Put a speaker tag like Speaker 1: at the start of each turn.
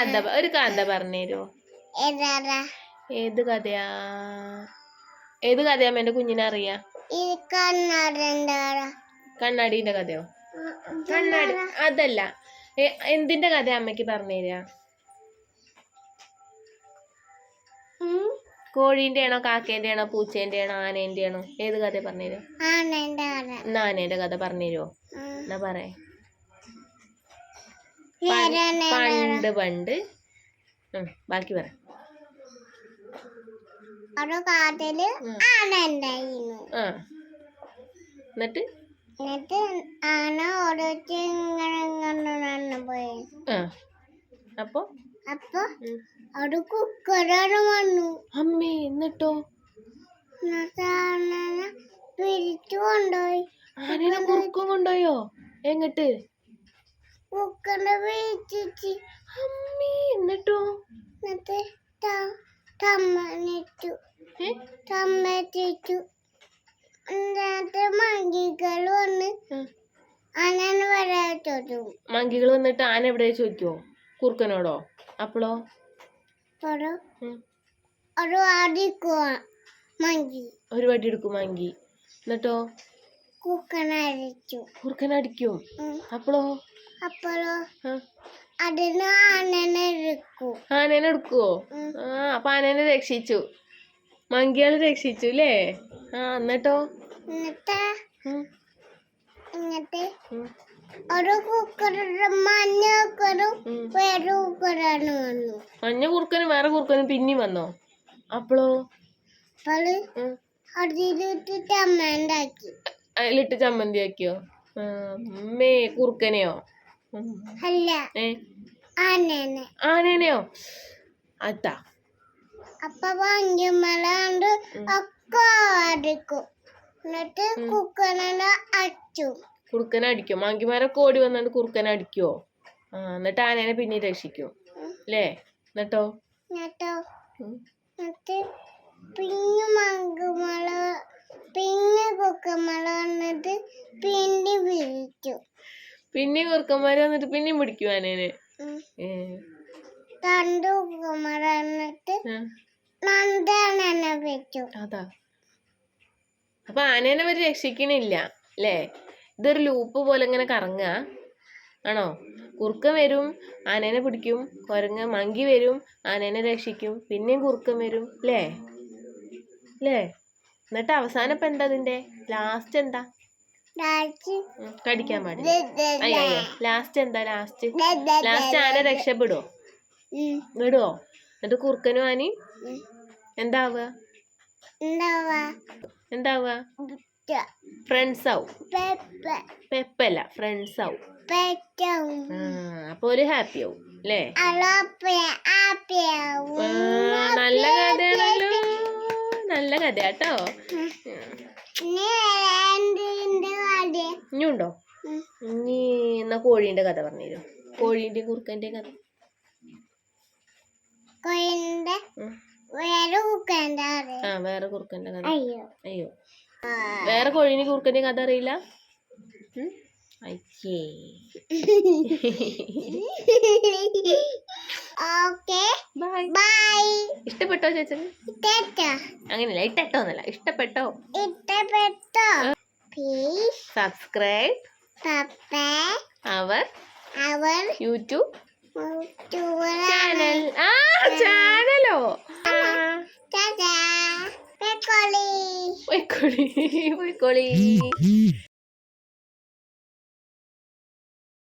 Speaker 1: കഥ പറഞ്ഞുതരുമോ? ഏത് കഥയാ എന്റെ കുഞ്ഞിനെ അറിയാ? കണ്ണാടിന്റെ കഥയോ? കണ്ണാടി അതല്ല, എന്തിന്റെ കഥ അമ്മയ്ക്ക് പറഞ്ഞുതരാ? കോഴീന്റെ ആണോ, കാക്കേന്റെ ആണോ, പൂച്ചേന്റെ ആണോ, ആനേന്റെ ആണോ? ഏത് കഥ പറഞ്ഞുതരോ? ആനേന്റെ കഥ പറഞ്ഞുതരുമോ? എന്നാ പറയേ. പണ്ട് ബാക്കി പറ. എന്നിട്ട് അപ്പൊ
Speaker 2: അവിടെ കുക്കറാണ് വന്നു.
Speaker 1: അമ്മേ, എന്നിട്ടോ?
Speaker 2: പിരിച്ചു കൊണ്ടുപോയി.
Speaker 1: ആനേനെ കുറുക്കും കൊണ്ടുപോയോ? എങ്ങട്ട്?
Speaker 2: കുക്കറിനെ പിരിച്ചു.
Speaker 1: അമ്മേ, എന്നിട്ടോ?
Speaker 2: മങ്കികൾ വന്ന് ആനനെ വരാൻ ചോദിച്ചു.
Speaker 1: മങ്കികൾ വന്നിട്ട് ആന എവിടെ ചോദിക്കോ? കുറുക്കനോടോ? അപ്പോളോ ഒരു വടി എടുക്കും മങ്കി. എന്നിട്ടോ? കുറുക്കനടിക്കും. അപ്പോളോ
Speaker 2: അതിന് ആനനെ
Speaker 1: എടുക്കുവോ? അപ്പൊ ആനനെ രക്ഷിച്ചു, മങ്കികള് രക്ഷിച്ചു അല്ലേ? എന്നിട്ടോ?
Speaker 2: ഒരു കുക്കറുടെ മഞ്ഞ കുക്കറും വേറെ കുക്കറാണ് വന്നു.
Speaker 1: മഞ്ഞ കുറുക്കനും വേറെ കുറുക്കനും പിന്നെയും വന്നോ? അപ്പോളോ അതിലിട്ട് ചമ്മന്തി ആക്കിയോ? അമ്മേ, കുറുക്കനെയോ?
Speaker 2: അല്ല,
Speaker 1: ആനേനെയോ? അതാ
Speaker 2: അപ്പൊ വാങ്ങിമലാണ്ട് ഒക്കെ അടിക്കും. എന്നിട്ട് കുക്കനെ അടിച്ചു.
Speaker 1: കുറുക്കനെ അടിക്കും. മാങ്കിമാരൊക്കെ ഓടി വന്നിട്ട് കുറുക്കനെ അടിക്കുവോ? എന്നിട്ട് ആനേനെ പിന്നെ രക്ഷിക്കും അല്ലേ? എന്നിട്ടോ?
Speaker 2: പിന്നെ മങ്കുമല പിന്നെ കുക്കമല വന്നിട്ട് പിന്നെ പിരിച്ചു.
Speaker 1: പിന്നെ കുറുക്കന്മാര് വന്നിട്ട് പിന്നെയും പിടിക്കും ആനേനെ.
Speaker 2: രണ്ട് കുക്കമല വന്നിട്ട് നന്ദാനെ പിടിച്ചു.
Speaker 1: അതാ, അപ്പൊ ആനേനെ അവര് രക്ഷിക്കണില്ല അല്ലേ? ഇതൊരു ലൂപ്പ് പോലെ ഇങ്ങനെ കറങ്ങുക ആണോ? കുറുക്കൻ വരും, ആനേനെ പിടിക്കും. മങ്കി വരും, ആനേനെ രക്ഷിക്കും. പിന്നെയും കുറുക്കൻ വരും അല്ലേ? എന്നിട്ട് അവസാനം ഇപ്പൊ എന്താ? അതിന്റെ ലാസ്റ്റ് എന്താ? കടിക്കാൻ പാടില്ല. അയ്യോ, ലാസ്റ്റ് എന്താ? ലാസ്റ്റ് ആന രക്ഷപ്പെടുവോ? വിടുവോ? എന്നിട്ട് കുറുക്കനും ആനയും എന്താവുക? ഫ്രണ്ട്സ് ആവും. പെപ്പല്ല, ഫ്രണ്ട്സ് ആവും. അപ്പൊ ഒരു ഹാപ്പി ആവും അല്ലേ? നല്ല കഥയാണല്ലോ, നല്ല കഥയാട്ടോ. ഇനിയുണ്ടോ? ഇനി എന്നാ കോഴീന്റെ കഥ പറഞ്ഞുതരോ? കോഴീന്റെയും കുറുക്കന്റെയും കഥ. വേറെ കുറുക്കന്റെ കഥ. അയ്യോ, വേറെ കോഴീന്റെ കുറുക്കന്റെ കഥ അറിയില്ല? അയ്യേ. ഇഷ്ടപ്പെട്ടോ ചേച്ചന്? അങ്ങനെയല്ല, ഇട്ടോന്നല്ല, ഇഷ്ടപ്പെട്ടോ? സബ്സ്ക്രൈബ് അവർ യൂട്യൂബ് ചാനൽ. ചാനലോ? പോയിക്കോളി.